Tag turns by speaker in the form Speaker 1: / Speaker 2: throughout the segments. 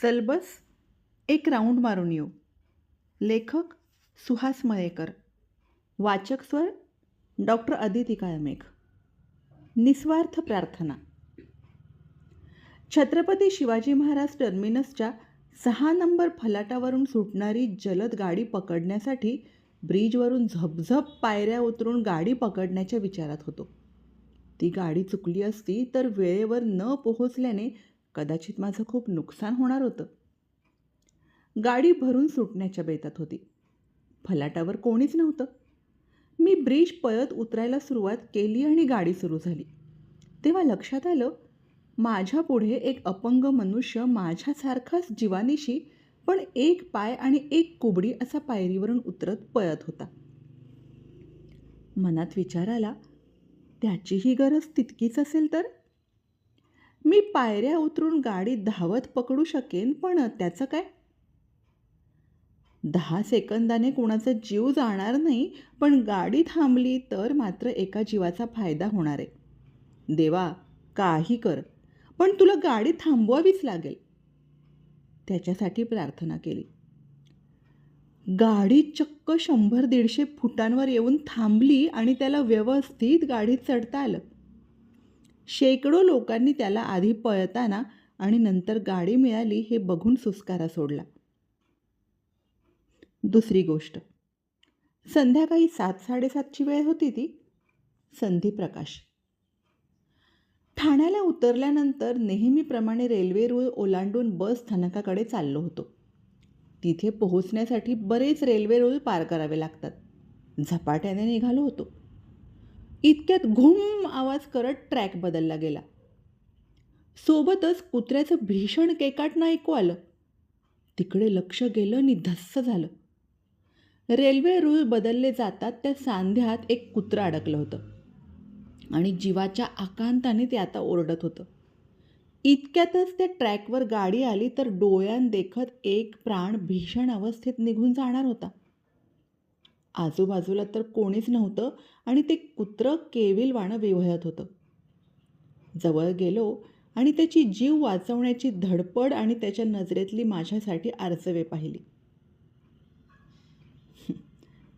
Speaker 1: चल बस एक राऊंड मारून येऊ. लेखक सुहास मयेकर. वाचक स्वर डॉक्टर अदिती काळमेघ. निस्वार्थ प्रार्थना. छत्रपती शिवाजी महाराज टर्मिनसच्या 6 नंबर फलाटावरून सुटणारी जलद गाडी पकडण्यासाठी ब्रिजवरून झपझप पायऱ्या उतरून गाडी पकडण्याच्या विचारात होतो. ती गाडी चुकली असती तर वेळेवर न पोहोचल्याने कदाचित माझं खूप नुकसान होणार होतं. गाडी भरून सुटण्याच्या बेतात होती. फलाटावर कोणीच नव्हतं. मी ब्रिज पळत उतरायला सुरुवात केली आणि गाडी सुरू झाली. तेव्हा लक्षात आलं, माझ्या पुढे एक अपंग मनुष्य माझ्यासारखाच जीवानीशी पण एक पाय आणि एक कुबडी असा पायरीवरून उतरत पळत होता. मनात विचार आला, त्याचीही गरज तितकीच असेल तर? मी पायऱ्या उतरून गाडी धावत पकडू शकेन, पण त्याचं काय? 10 सेकंदाने कोणाचा जीव जाणार नाही, पण गाडी थांबली तर मात्र एका जीवाचा फायदा होणार आहे. देवा, काही कर, पण तुला गाडी थांबवावीच लागेल. त्याच्यासाठी प्रार्थना केली. गाडी चक्क 100-150 फुटांवर येऊन थांबली आणि त्याला व्यवस्थित गाडीत चढता आलं. शेकडो लोकांनी त्याला आधी पळताना आणि नंतर गाडी मिळाली हे बघून सुस्कारा सोडला. दुसरी गोष्ट, संध्याकाळी 7-7:30ची वेळ होती. ती संधीप्रकाश. ठाण्याला उतरल्यानंतर नेहमीप्रमाणे रेल्वे रूळ ओलांडून बस स्थानकाकडे चाललो होतो. तिथे पोहोचण्यासाठी बरेच रेल्वे रूळ पार करावे लागतात. झपाट्याने निघालो होतो. इतक्यात घुम आवाज करत ट्रॅक बदलला गेला. सोबतच कुत्र्याचं भीषण केकाटणं ऐकू आलं. तिकडे लक्ष गेलं आणि धस्स झालं. रेल्वे रूळ बदलले जातात त्या सांध्यात एक कुत्रं अडकलं होतं आणि जीवाच्या आकांताने ते आता ओरडत होतं. इतक्यातच त्या ट्रॅकवर गाडी आली तर डोळ्यांदेखत एक प्राण भीषण अवस्थेत निघून जाणार होता. आजूबाजूला तर कोणीच नव्हतं आणि ते कुत्रं केविलवाणं विव्हळत होतं. जवळ गेलो आणि त्याची जीव वाचवण्याची धडपड आणि त्याच्या नजरेतली माझ्यासाठी आरसवे पाहिली.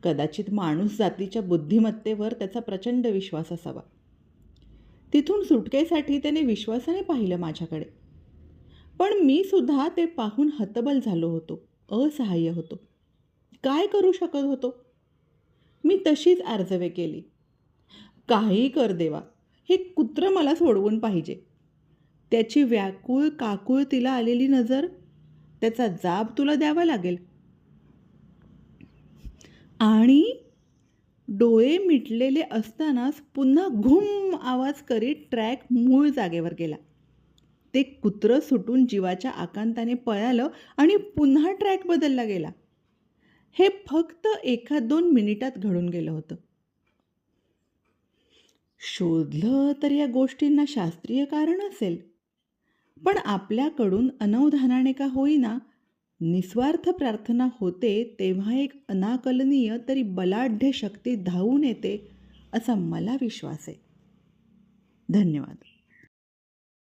Speaker 1: कदाचित माणूस जातीच्या बुद्धिमत्तेवर त्याचा प्रचंड विश्वास असावा. तिथून सुटकेसाठी त्याने विश्वासाने पाहिलं माझ्याकडे. पण मी सुद्धा ते पाहून हतबल झालो होतो, असहाय्य होतो. काय करू शकत होतो? मी तशीच आर्जवे केली. काही कर देवा, हे कुत्रं मला सोडवून पाहिजे. त्याची व्याकुळ काकुळतीला आलेली नजर, त्याचा जाब तुला द्यावा लागेल. आणि डोळे मिटलेले असतानाच पुन्हा घुम आवाज करीत ट्रॅक मूळ जागेवर गेला. ते कुत्रं सुटून जीवाच्या आकांताने पळालं आणि पुन्हा ट्रॅक बदलला गेला. हे फक्त 1-2 मिनिटात घडून गेलं होतं. शोधलं तर या गोष्टींना शास्त्रीय कारण असेल, पण आपल्याकडून अनवधानाने का होईना निस्वार्थ प्रार्थना होते तेव्हा एक अनाकलनीय तरी बलाढ्य शक्ती धावून येते असा मला विश्वास आहे. धन्यवाद.